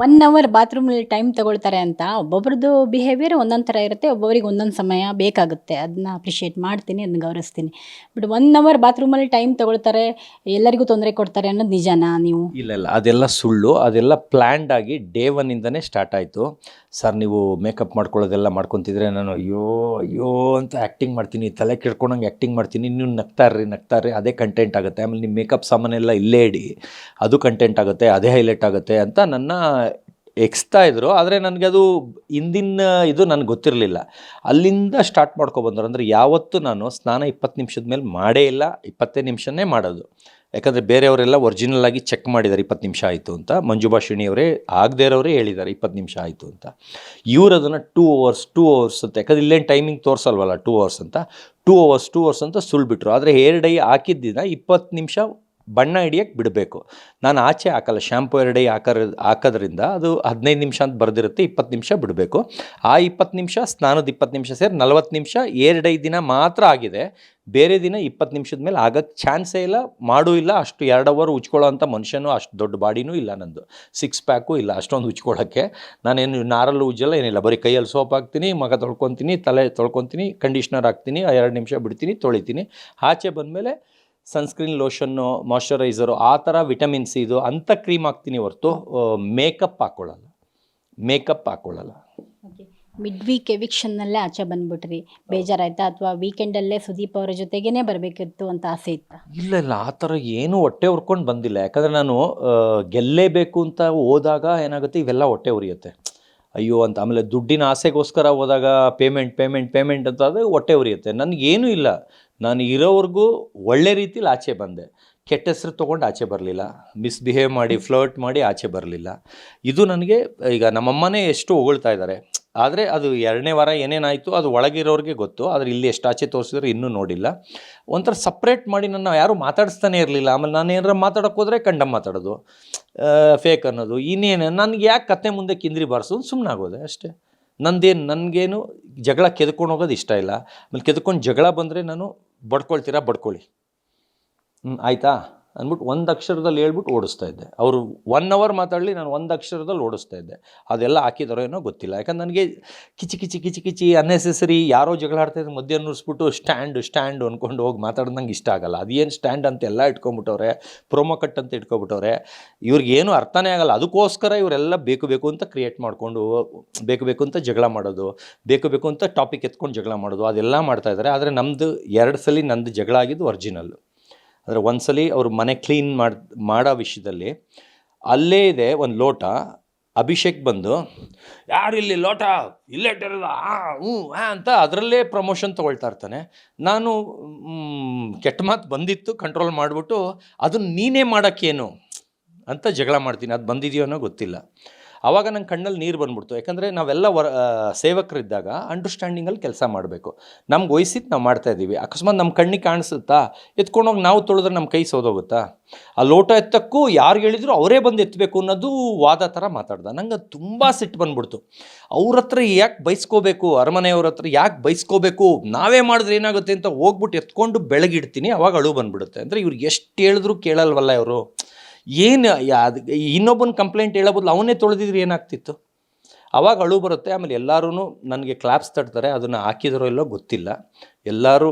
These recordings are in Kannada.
1 ಅವರ್ ಬಾತ್ರೂಮಲ್ಲಿ ಟೈಮ್ ತಗೊಳ್ತಾರೆ ಅಂತ ಒಬ್ಬೊಬ್ರದ್ದು ಬಿಹೇವಿಯರ್ ಒಂದೊಂದು ಥರ ಇರುತ್ತೆ. ಒಬ್ಬೊಬ್ರಿಗೆ ಒಂದೊಂದು ಸಮಯ ಬೇಕಾಗುತ್ತೆ. ಅದನ್ನ ಅಪ್ರಿಷಿಯೇಟ್ ಮಾಡ್ತೀನಿ, ಅದನ್ನ ಗೌರವಿಸ್ತೀನಿ. ಬಟ್ 1 ಅವರ್ ಬಾತ್ರೂಮಲ್ಲಿ ಟೈಮ್ ತಗೊಳ್ತಾರೆ, ಎಲ್ಲರಿಗೂ ತೊಂದರೆ ಕೊಡ್ತಾರೆ ಅನ್ನೋದು ನಿಜನಾ ನೀವು? ಇಲ್ಲ ಅದೆಲ್ಲ ಸುಳ್ಳು. ಅದೆಲ್ಲ ಪ್ಲ್ಯಾಂಡ್ ಆಗಿ ಡೇ ಒನ್ನಿಂದನೇ ಸ್ಟಾರ್ಟ್ ಆಯಿತು. ಸರ್ ನೀವು ಮೇಕಪ್ ಮಾಡ್ಕೊಳ್ಳೋದೆಲ್ಲ ಮಾಡ್ಕೊತಿದ್ರೆ ನಾನು ಅಯ್ಯೋ ಅಯ್ಯೋ ಅಂತ ಆ್ಯಕ್ಟಿಂಗ್ ಮಾಡ್ತೀನಿ, ತಲೆ ಕೆಡ್ಕೊಂಡಂಗೆ ಆ್ಯಕ್ಟಿಂಗ್ ಮಾಡ್ತೀನಿ, ನೀವು ನಗ್ತಾರ್ರಿ ಅದೇ ಕಂಟೆಂಟ್ ಆಗುತ್ತೆ. ಆಮೇಲೆ ನಿಮ್ಮ ಮೇಕಪ್ ಸಾಮಾನೆಲ್ಲ ಇಲ್ಲೇ ಇಡಿ, ಅದು ಕಂಟೆಂಟ್ ಆಗುತ್ತೆ, ಅದೇ ಹೈಲೈಟ್ ಆಗುತ್ತೆ ಅಂತ ನನ್ನ ಎಕ್ಸ್ತಾ ಇದ್ರು. ಆದರೆ ನನಗೆ ಅದು ಹಿಂದಿನ ಇದು ನನಗೆ ಗೊತ್ತಿರಲಿಲ್ಲ. ಅಲ್ಲಿಂದ ಸ್ಟಾರ್ಟ್ ಮಾಡ್ಕೊಬಂದರು. ಅಂದರೆ ಯಾವತ್ತೂ ನಾನು ಸ್ನಾನ 20 ನಿಮಿಷದ ಮೇಲೆ ಮಾಡೇ ಇಲ್ಲ. 25 ನಿಮಿಷನೇ ಮಾಡೋದು. ಯಾಕಂದರೆ ಬೇರೆಯವರೆಲ್ಲ ಒರಿಜಿನಲ್ ಆಗಿ ಚೆಕ್ ಮಾಡಿದ್ದಾರೆ 20 ನಿಮಿಷ ಆಯಿತು ಅಂತ. ಮಂಜು ಭಾಷಿಣಿಯವರೇ ಆಗದೇ ಇರೋರೇ ಹೇಳಿದ್ದಾರೆ 20 ನಿಮಿಷ ಆಯಿತು ಅಂತ. ಇವರು ಅದನ್ನು 2 ಅವರ್ಸ್ ಅಂತ, ಯಾಕಂದರೆ ಇಲ್ಲೇನು ಟೈಮಿಂಗ್ ತೋರಿಸಲ್ವಲ್ಲ 2 ಅವರ್ಸ್ ಅಂತ, 2 ಅವರ್ಸ್ ಅಂತ ಸುಳ್ಳು ಬಿಟ್ಟರು. ಆದರೆ ಹೇರ್ ಡೈ ಹಾಕಿದ್ದಿನ 20 ನಿಮಿಷ ಬಣ್ಣ ಹಿಡಿಯೋಕ್ಕೆ ಬಿಡಬೇಕು. ನಾನು ಆಚೆ ಹಾಕಲ್ಲ, ಶ್ಯಾಂಪು ಹೇರ್ ಡೈ ಹಾಕೋದ್ರಿಂದ ಅದು 15 ನಿಮಿಷ ಅಂತ ಬರೆದಿರುತ್ತೆ, 20 ನಿಮಿಷ ಬಿಡಬೇಕು. ಆ 20 ನಿಮಿಷ ಸ್ನಾನದ 20 ನಿಮಿಷ ಸೇರಿ 40 ನಿಮಿಷ ಹೇರ್ ಡೈ ದಿನ ಮಾತ್ರ ಆಗಿದೆ. ಬೇರೆ ದಿನ 20 ನಿಮಿಷದ ಮೇಲೆ ಆಗೋಕ್ಕೆ ಚಾನ್ಸೇ ಇಲ್ಲ, ಮಾಡೂ ಇಲ್ಲ. ಅಷ್ಟು 2 ಅವರ್ ಉಜ್ಕೊಳ್ಳೋ ಅಂಥ ಮನುಷ್ಯನೂ, ಅಷ್ಟು ದೊಡ್ಡ ಬಾಡಿನೂ ಇಲ್ಲ ನಂದು, 6 ಪ್ಯಾಕು ಇಲ್ಲ ಅಷ್ಟೊಂದು ಉಜ್ಕೊಳ್ಳೋಕ್ಕೆ. ನಾನೇನು ನಾರಲ್ಲೂ ಉಜ್ಜಲ್ಲ, ಏನಿಲ್ಲ, ಬರೀ ಕೈಯಲ್ಲಿ ಸೋಪ್ ಹಾಕ್ತೀನಿ, ಮಗ ತೊಳ್ಕೊತೀನಿ, ತಲೆ ತೊಳ್ಕೊತೀನಿ, ಕಂಡೀಷ್ನರ್ ಹಾಕ್ತೀನಿ, 2 ನಿಮಿಷ ಬಿಡ್ತೀನಿ, ತೊಳಿತೀನಿ. ಆಚೆ ಬಂದಮೇಲೆ ಸನ್ಸ್ಕ್ರೀನ್, ಲೋಷನ್ನು, ಮಾಯ್ಶ್ಚರೈಸರು, ಆ ಥರ ವಿಟಮಿನ್ ಸಿ ಇದು ಅಂಥ ಕ್ರೀಮ್ ಹಾಕ್ತೀನಿ ಹೊರತು ಮೇಕಪ್ ಹಾಕ್ಕೊಳ್ಳಲ್ಲ. ಓಕೆ. ಮಿಡ್ ವೀಕ್ ಎವಿಕ್ಷನ್ನಲ್ಲೇ ಆಚೆ ಬಂದುಬಿಟ್ರಿ, ಬೇಜಾರಾಯ್ತಾ? ಅಥವಾ ವೀಕೆಂಡಲ್ಲೇ ಸುದೀಪ್ ಅವರ ಜೊತೆಗೇ ಬರಬೇಕಿತ್ತು ಅಂತ ಆಸೆ ಇತ್ತಾ? ಇಲ್ಲ ಆ ಥರ ಏನೂ ಹೊಟ್ಟೆ ಉರ್ಕೊಂಡು ಬಂದಿಲ್ಲ. ಯಾಕಂದರೆ ನಾನು ಗೆಲ್ಲೇಬೇಕು ಅಂತ ಹೋದಾಗ ಏನಾಗುತ್ತೆ, ಇವೆಲ್ಲ ಹೊಟ್ಟೆ ಉರಿಯುತ್ತೆ, ಅಯ್ಯೋ ಅಂತ. ಆಮೇಲೆ ದುಡ್ಡಿನ ಆಸೆಗೋಸ್ಕರ ಹೋದಾಗ ಪೇಮೆಂಟ್ ಅಂತ ಅದು ಹೊಟ್ಟೆ ಉರಿಯುತ್ತೆ. ನನಗೇನೂ ಇಲ್ಲ, ನಾನು ಇರೋವರೆಗೂ ಒಳ್ಳೆ ರೀತಿಲಿ ಆಚೆ ಬಂದೆ. ಕೆಟ್ಟ ಹೆಸರು ತೊಗೊಂಡು ಆಚೆ ಬರಲಿಲ್ಲ, ಮಿಸ್ಬಿಹೇವ್ ಮಾಡಿ ಫ್ಲರ್ಟ್ ಮಾಡಿ ಆಚೆ ಬರಲಿಲ್ಲ. ಇದು ನನಗೆ ಈಗ ನಮ್ಮಮ್ಮನೇ ಎಷ್ಟು ಹೊಗಳ್ತಾ ಇದ್ದಾರೆ. ಆದರೆ ಅದು 2ನೇ ವಾರ ಏನೇನಾಯಿತು ಅದು ಒಳಗಿರೋರಿಗೆ ಗೊತ್ತು. ಆದರೆ ಇಲ್ಲಿ ಎಷ್ಟು ಆಚೆ ತೋರಿಸಿದ್ರೆ ಇನ್ನೂ ನೋಡಿಲ್ಲ. ಒಂಥರ ಸಪ್ರೇಟ್ ಮಾಡಿ ನನ್ನ ಯಾರೂ ಮಾತಾಡಿಸ್ತಾನೆ ಇರಲಿಲ್ಲ. ಆಮೇಲೆ ನಾನು ಏನಾರ ಮಾತಾಡೋಕ್ಕೆ ಹೋದರೆ ಕಂಡಮ್ ಮಾತಾಡೋದು, ಫೇಕ್ ಅನ್ನೋದು, ಇನ್ನೇನು ನನಗೆ ಯಾಕೆ ಕತೆ ಮುಂದೆ ಕಿಂದ್ರಿ ಬಾರಿಸೋದು, ಸುಮ್ಮನಾಗೋದೆ ಅಷ್ಟೇ. ನನಗೇನು ಜಗಳ ಕೆದ್ಕೊಂಡು ಹೋಗೋದು ಇಷ್ಟ ಇಲ್ಲ. ಆಮೇಲೆ ಕೆದ್ಕೊಂಡು ಜಗಳ ಬಂದರೆ ನಾನು ಬಡ್ಕೊಳ್ಳಿ ಆಯಿತಾ ಅಂದ್ಬಿಟ್ಟು 1 ಅಕ್ಷರದಲ್ಲಿ ಹೇಳ್ಬಿಟ್ಟು ಓಡಿಸ್ತಾ ಇದ್ದೆ. ಅವರು 1 ಅವರ್ ಮಾತಾಡಲಿ, ನಾನು 1 ಅಕ್ಷರದಲ್ಲಿ ಓಡಿಸ್ತಾ ಇದ್ದೆ. ಅದೆಲ್ಲ ಹಾಕಿದಾರೋ ಏನೋ ಗೊತ್ತಿಲ್ಲ. ಯಾಕಂದ್ರೆ ನನಗೆ ಕಿಚಿ ಅನ್ನೆಸೆಸರಿ ಯಾರೋ ಜಗಳ ಆಡ್ತಾಯಿದ್ರೆ ಮಧ್ಯ ನುರಿಸ್ಬಿಟ್ಟು ಸ್ಟ್ಯಾಂಡ್ ಅಂದ್ಕೊಂಡು ಹೋಗಿ ಮಾತಾಡೋದು ನಂಗೆ ಇಷ್ಟ ಆಗಲ್ಲ. ಅದೇನು ಸ್ಟ್ಯಾಂಡ್ ಅಂತ ಎಲ್ಲ ಇಟ್ಕೊಂಬಿಟ್ಟವ್ರೆ, ಪ್ರೋಮೋ ಕಟ್ ಅಂತ ಇಟ್ಕೊಬಿಟ್ಟವ್ರೆ. ಇವ್ರಿಗೇನು ಅರ್ಥನೇ ಆಗಲ್ಲ. ಅದಕ್ಕೋಸ್ಕರ ಇವರೆಲ್ಲ ಬೇಕು ಅಂತ ಕ್ರಿಯೇಟ್ ಮಾಡಿಕೊಂಡು ಬೇಕು ಅಂತ ಜಗಳ ಮಾಡೋದು, ಬೇಕು ಅಂತ ಟಾಪಿಕ್ ಎತ್ಕೊಂಡು ಜಗಳ ಮಾಡೋದು, ಅದೆಲ್ಲ ಮಾಡ್ತಾಯಿದ್ದಾರೆ. ಆದರೆ ನಮ್ಮದು 2 ಸಲ ನಂದು ಜಗಳ ಆಗಿದ್ದು ಒರಿಜಿನಲ್ಲು. ಅಂದರೆ ಒಂದು ಸಲ ಅವರು ಮನೆ ಕ್ಲೀನ್ ಮಾಡೋ ವಿಷಯದಲ್ಲಿ ಅಲ್ಲೇ ಇದೆ ಒಂದು ಲೋಟ. ಅಭಿಷೇಕ್ ಬಂದು ಯಾರು ಇಲ್ಲಿ ಲೋಟ ಇಲ್ಲೇ ಇಟ್ಟಿರೋದು ಅಂತ ಅದರಲ್ಲೇ ಪ್ರಮೋಷನ್ ತೊಗೊಳ್ತಾ ಇರ್ತಾನೆ. ನಾನು ಕೆಟ್ಟ ಮಾತು ಬಂದಿತ್ತು, ಕಂಟ್ರೋಲ್ ಮಾಡಿಬಿಟ್ಟು ಅದನ್ನು ನೀನೇ ಮಾಡೋಕ್ಕೇನು ಅಂತ ಜಗಳ ಮಾಡ್ತೀನಿ. ಅದು ಬಂದಿದೆಯೋ ಅನ್ನೋ ಗೊತ್ತಿಲ್ಲ. ಆವಾಗ ನನ್ನ ಕಣ್ಣಲ್ಲಿ ನೀರು ಬಂದ್ಬಿಡ್ತು. ಯಾಕಂದರೆ ನಾವೆಲ್ಲ ಸೇವಕರಿದ್ದಾಗ ಅಂಡರ್ಸ್ಟ್ಯಾಂಡಿಂಗಲ್ಲಿ ಕೆಲಸ ಮಾಡಬೇಕು. ನಮ್ಗೆ ವಹಿಸಿದ್ದು ನಾವು ಮಾಡ್ತಾಯಿದ್ದೀವಿ. ಅಕಸ್ಮಾತ್ ನಮ್ಮ ಕಣ್ಣಿಗೆ ಕಾಣಿಸುತ್ತಾ ಎತ್ಕೊಂಡೋಗಿ ನಾವು ತೊಳೆದ್ರೆ ನಮ್ಮ ಕೈ ಸೋದೋಗುತ್ತಾ? ಆ ಲೋಟ ಎತ್ತಕ್ಕೂ ಯಾರು ಹೇಳಿದ್ರು ಅವರೇ ಬಂದು ಎತ್ತಬೇಕು ಅನ್ನೋದು ವಾದ ಥರ ಮಾತಾಡ್ದ. ನಂಗೆ ಅದು ತುಂಬ ಸಿಟ್ಟು ಬಂದ್ಬಿಡ್ತು. ಅವ್ರ ಹತ್ರ ಯಾಕೆ ಬೈಸ್ಕೋಬೇಕು, ಅರಮನೆಯವ್ರ ಹತ್ರ ಯಾಕೆ ಬೈಸ್ಕೋಬೇಕು, ನಾವೇ ಮಾಡಿದ್ರೆ ಏನಾಗುತ್ತೆ ಅಂತ ಹೋಗ್ಬಿಟ್ಟು ಎತ್ಕೊಂಡು ಬೆಳಗಿಡ್ತೀನಿ. ಅವಾಗ ಅಳು ಬಂದ್ಬಿಡುತ್ತೆ. ಅಂದರೆ ಇವ್ರಿಗೆ ಎಷ್ಟು ಹೇಳಿದ್ರು ಕೇಳಲ್ವಲ್ಲ ಇವರು. ಏನು ಇನ್ನೊಬ್ಬನ ಕಂಪ್ಲೇಂಟ್ ಹೇಳೋ ಬದಲು ಅವನೇ ತೊಳೆದಿದ್ರೆ ಏನಾಗ್ತಿತ್ತು? ಆವಾಗ ಅಳು ಬರುತ್ತೆ. ಆಮೇಲೆ ಎಲ್ಲರೂ ನನಗೆ ಕ್ಲಾಪ್ಸ್ ತಟ್ತಾರೆ. ಅದನ್ನು ಹಾಕಿದರೋ ಇಲ್ಲೋ ಗೊತ್ತಿಲ್ಲ. ಎಲ್ಲರೂ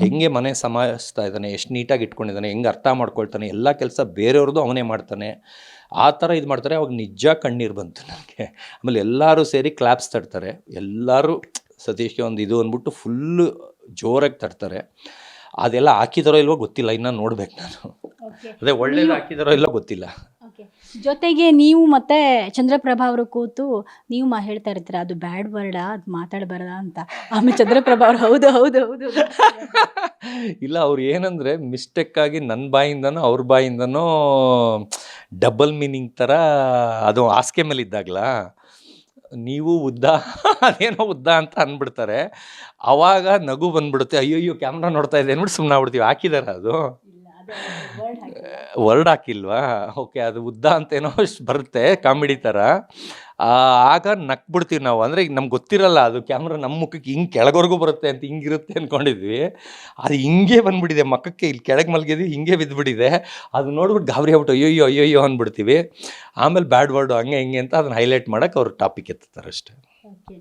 ಹೆಂಗೆ ಮನೆ ಸಮಾಯಿಸ್ತಾ ಇದ್ದಾನೆ, ಎಷ್ಟು ನೀಟಾಗಿ ಇಟ್ಕೊಂಡಿದ್ದಾನೆ, ಹೆಂಗೆ ಅರ್ಥ ಮಾಡ್ಕೊಳ್ತಾನೆ, ಎಲ್ಲ ಕೆಲಸ ಬೇರೆಯವ್ರದ್ದು ಅವನೇ ಮಾಡ್ತಾನೆ, ಆ ಥರ ಇದು ಮಾಡ್ತಾರೆ. ಅವಾಗ ನಿಜ ಕಣ್ಣೀರು ಬಂತು ನನಗೆ. ಆಮೇಲೆ ಎಲ್ಲರೂ ಸೇರಿ ಕ್ಲಾಪ್ಸ್ ತಟ್ತಾರೆ. ಎಲ್ಲರೂ ಸತೀಶ್ಗೆ ಒಂದು ಇದು ಅಂದ್ಬಿಟ್ಟು ಫುಲ್ಲು ಜೋರಾಗಿ ತಟ್ತಾರೆ. ಅದೆಲ್ಲ ಹಾಕಿದಾರೋ ಇಲ್ವೋ ಗೊತ್ತಿಲ್ಲ, ಇನ್ನು ನೋಡ್ಬೇಕು ನಾನು. ಅದೇ ಒಳ್ಳೇದು ಹಾಕಿದಾರೋ ಇಲ್ಲೋ ಗೊತ್ತಿಲ್ಲ. ಜೊತೆಗೆ ನೀವು ಮತ್ತೆ ಚಂದ್ರಪ್ರಭಾ ಅವರು ಕೂತು ನೀವು ಹೇಳ್ತಾ ಇರ್ತೀರ ಅದು ಬ್ಯಾಡ್ ವರ್ಡಾ, ಅದು ಮಾತಾಡಬಾರ್ದ ಅಂತ. ಆಮೇಲೆ ಚಂದ್ರಪ್ರಭಾ ಅವರು ಹೌದು ಇಲ್ಲ, ಅವ್ರು ಏನಂದರೆ ಮಿಸ್ಟೇಕಾಗಿ ನನ್ನ ಬಾಯಿಂದನೋ ಅವ್ರ ಬಾಯಿಂದನೋ ಡಬಲ್ ಮೀನಿಂಗ್ ಥರ ಅದು ಹಾಸಿಗೆ ಮೇಲೆ ಇದ್ದಾಗಲ ನೀವು ಉದ್ದ ಅದೇನೋ ಉದ್ದ ಅಂತ ಅಂದ್ಬಿಡ್ತಾರೆ. ಆವಾಗ ನಗು ಬಂದ್ಬಿಡುತ್ತೆ. ಅಯ್ಯೋ ಕ್ಯಾಮ್ರಾ ನೋಡ್ತಾ ಇದೆ ಅಂದ್ಬಿಟ್ಟು ಸುಮ್ಮನೆ ಆಗ್ಬಿಡ್ತೀವಿ. ಹಾಕಿದಾರ ಅದು ವರ್ಡ್ ಹಾಕಿಲ್ವಾ? ಓಕೆ, ಅದು ಉದ್ದ ಅಂತೇನೋ ಬರುತ್ತೆ ಕಾಮಿಡಿ ಥರ. ಆಗ ನಕ್ಬಿಡ್ತೀವಿ ನಾವು. ಅಂದರೆ ಈಗ ನಮ್ಗೆ ಗೊತ್ತಿರಲ್ಲ ಅದು ಕ್ಯಾಮ್ರಾ ನಮ್ಮ ಮುಖಕ್ಕೆ ಹಿಂಗೆ ಕೆಳಗವರೆಗೂ ಬರುತ್ತೆ ಅಂತ, ಹಿಂಗಿರುತ್ತೆ ಅಂದ್ಕೊಂಡಿದ್ವಿ. ಅದು ಹಿಂಗೆ ಬಂದುಬಿಟ್ಟಿದೆ ಮಖಕ್ಕೆ, ಇಲ್ಲಿ ಕೆಳಗೆ ಮಲಗಿದ್ವಿ ಹಿಂಗೆ ಬಿದ್ದುಬಿಟ್ಟಿದೆ. ಅದು ನೋಡ್ಬಿಟ್ಟು ಗಾಬರಿ ಆಗ್ಬಿಟ್ಟು ಅಯ್ಯೋ ಅಯ್ಯೋ ಅಂದ್ಬಿಡ್ತೀವಿ. ಆಮೇಲೆ ಬ್ಯಾಡ್ ವರ್ಡು ಹಂಗೆ ಹಿಂಗೆ ಅಂತ ಅದನ್ನು ಹೈಲೈಟ್ ಮಾಡೋಕ್ಕೆ ಅವ್ರು ಟಾಪಿಕ್ ಎತ್ತುತ್ತಾರೆ ಅಷ್ಟೇ. ಓಕೆ.